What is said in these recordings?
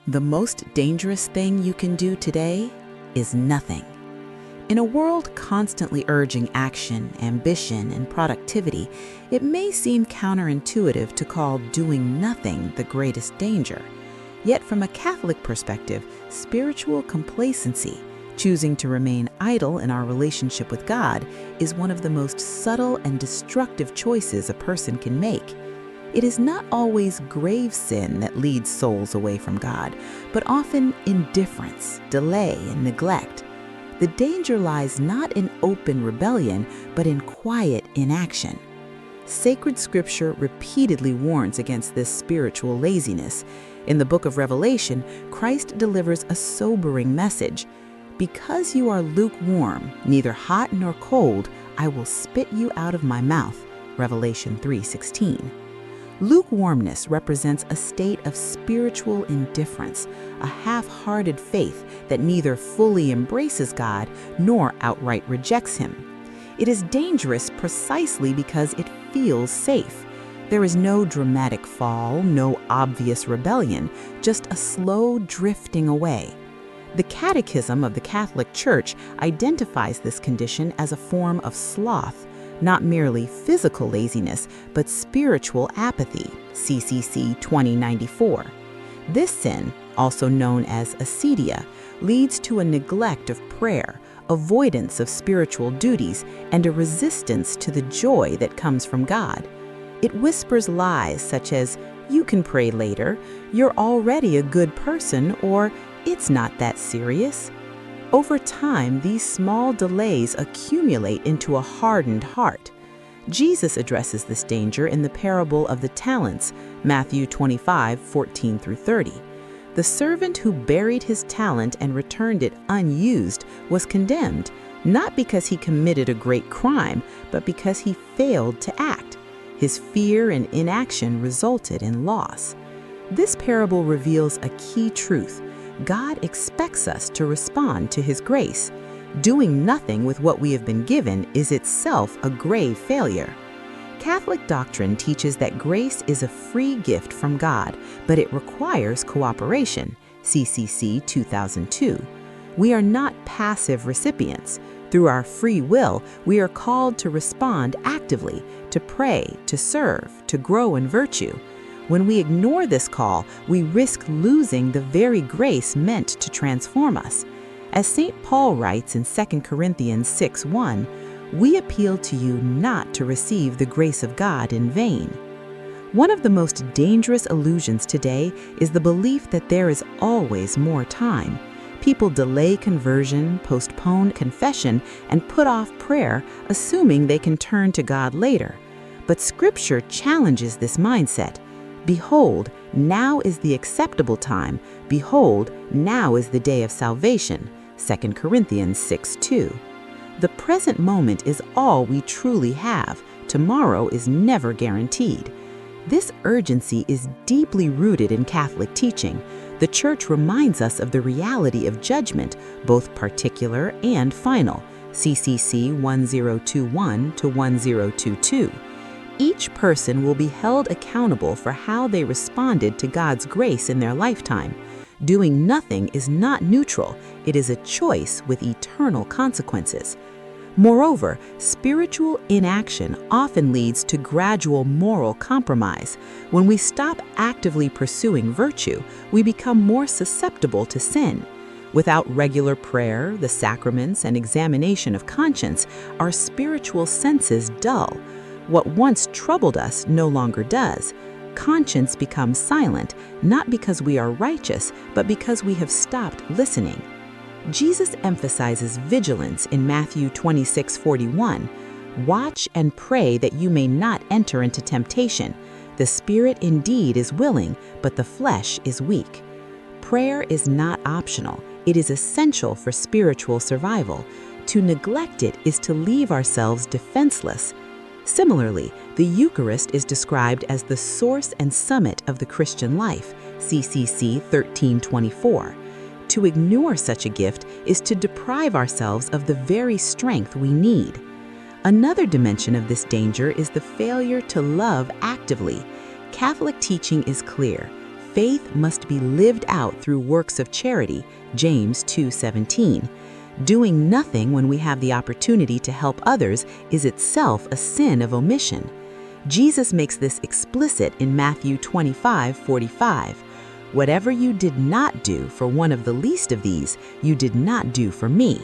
The most dangerous thing you can do today is nothing. In a world constantly urging action, ambition, and productivity, it may seem counterintuitive to call doing nothing the greatest danger. Yet from a Catholic perspective, spiritual complacency, choosing to remain idle in our relationship with God, is one of the most subtle and destructive choices a person can make. It is not always grave sin that leads souls away from God, but often indifference, delay, and neglect. The danger lies not in open rebellion, but in quiet inaction. Sacred Scripture repeatedly warns against this spiritual laziness. In the book of Revelation, Christ delivers a sobering message. Because you are lukewarm, neither hot nor cold, I will spit you out of my mouth. Revelation 3:16. Lukewarmness represents a state of spiritual indifference, a half-hearted faith that neither fully embraces God nor outright rejects Him. It is dangerous precisely because it feels safe. There is no dramatic fall, no obvious rebellion, just a slow drifting away. The Catechism of the Catholic Church identifies this condition as a form of sloth, not merely physical laziness, but spiritual apathy, CCC 2094. This sin, also known as acedia, leads to a neglect of prayer, avoidance of spiritual duties, and a resistance to the joy that comes from God. It whispers lies such as, "You can pray later," "You're already a good person," or "It's not that serious." Over time, these small delays accumulate into a hardened heart. Jesus addresses this danger in the parable of the talents, Matthew 25:14-30. The servant who buried his talent and returned it unused was condemned, not because he committed a great crime, but because he failed to act. His fear and inaction resulted in loss. This parable reveals a key truth. God expects us to respond to His grace. Doing nothing with what we have been given is itself a grave failure. Catholic doctrine teaches that grace is a free gift from God, but it requires cooperation, CCC 2002. We are not passive recipients. Through our free will, we are called to respond actively, to pray, to serve, to grow in virtue. When we ignore this call, we risk losing the very grace meant to transform us. As St. Paul writes in 2 Corinthians 6:1, "We appeal to you not to receive the grace of God in vain." One of the most dangerous illusions today is the belief that there is always more time. People delay conversion, postpone confession, and put off prayer, assuming they can turn to God later. But Scripture challenges this mindset. Behold, now is the acceptable time. Behold, now is the day of salvation. 2 Corinthians 6:2. The present moment is all we truly have. Tomorrow is never guaranteed. This urgency is deeply rooted in Catholic teaching. The Church reminds us of the reality of judgment, both particular and final, CCC 1021-1022. Each person will be held accountable for how they responded to God's grace in their lifetime. Doing nothing is not neutral, it is a choice with eternal consequences. Moreover, spiritual inaction often leads to gradual moral compromise. When we stop actively pursuing virtue, we become more susceptible to sin. Without regular prayer, the sacraments, and examination of conscience, our spiritual senses dull. What once troubled us no longer does. Conscience becomes silent, not because we are righteous, but because we have stopped listening. Jesus emphasizes vigilance in Matthew 26:41. "Watch and pray that you may not enter into temptation. The spirit indeed is willing, but the flesh is weak." Prayer is not optional. It is essential for spiritual survival. To neglect it is to leave ourselves defenseless. Similarly, the Eucharist is described as the source and summit of the Christian life, CCC 1324. To ignore such a gift is to deprive ourselves of the very strength we need. Another dimension of this danger is the failure to love actively. Catholic teaching is clear. faith must be lived out through works of charity, James 2:17. Doing nothing when we have the opportunity to help others is itself a sin of omission. Jesus makes this explicit in Matthew 25:45. Whatever you did not do for one of the least of these, you did not do for me.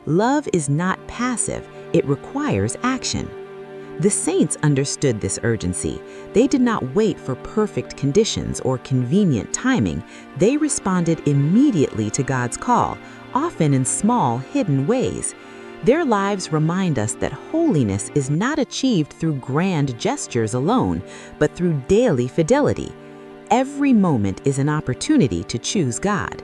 Love is not passive, it requires action. The saints understood this urgency. They did not wait for perfect conditions or convenient timing. They responded immediately to God's call, often in small, hidden ways. Their lives remind us that holiness is not achieved through grand gestures alone, but through daily fidelity. Every moment is an opportunity to choose God.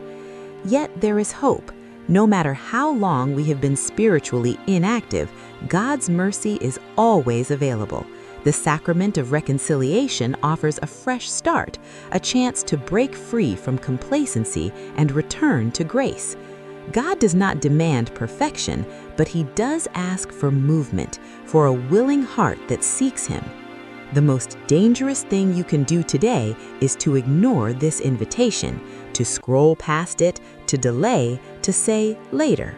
Yet there is hope. No matter how long we have been spiritually inactive, God's mercy is always available. The sacrament of reconciliation offers a fresh start, a chance to break free from complacency and return to grace. God does not demand perfection, but He does ask for movement, for a willing heart that seeks Him. The most dangerous thing you can do today is to ignore this invitation, to scroll past it, to delay, to say later.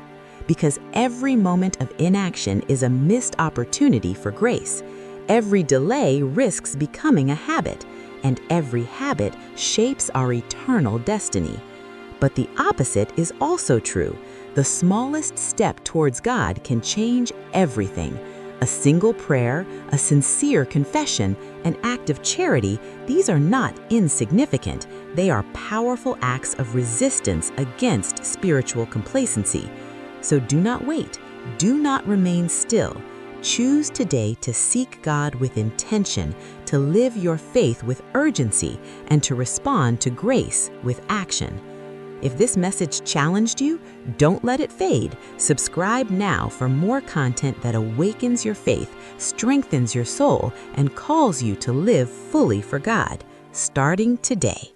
Because every moment of inaction is a missed opportunity for grace. Every delay risks becoming a habit, and every habit shapes our eternal destiny. But the opposite is also true. The smallest step towards God can change everything. A single prayer, a sincere confession, an act of charity, these are not insignificant. They are powerful acts of resistance against spiritual complacency. So do not wait. Do not remain still. Choose today to seek God with intention, to live your faith with urgency, and to respond to grace with action. If this message challenged you, don't let it fade. Subscribe now for more content that awakens your faith, strengthens your soul, and calls you to live fully for God, starting today.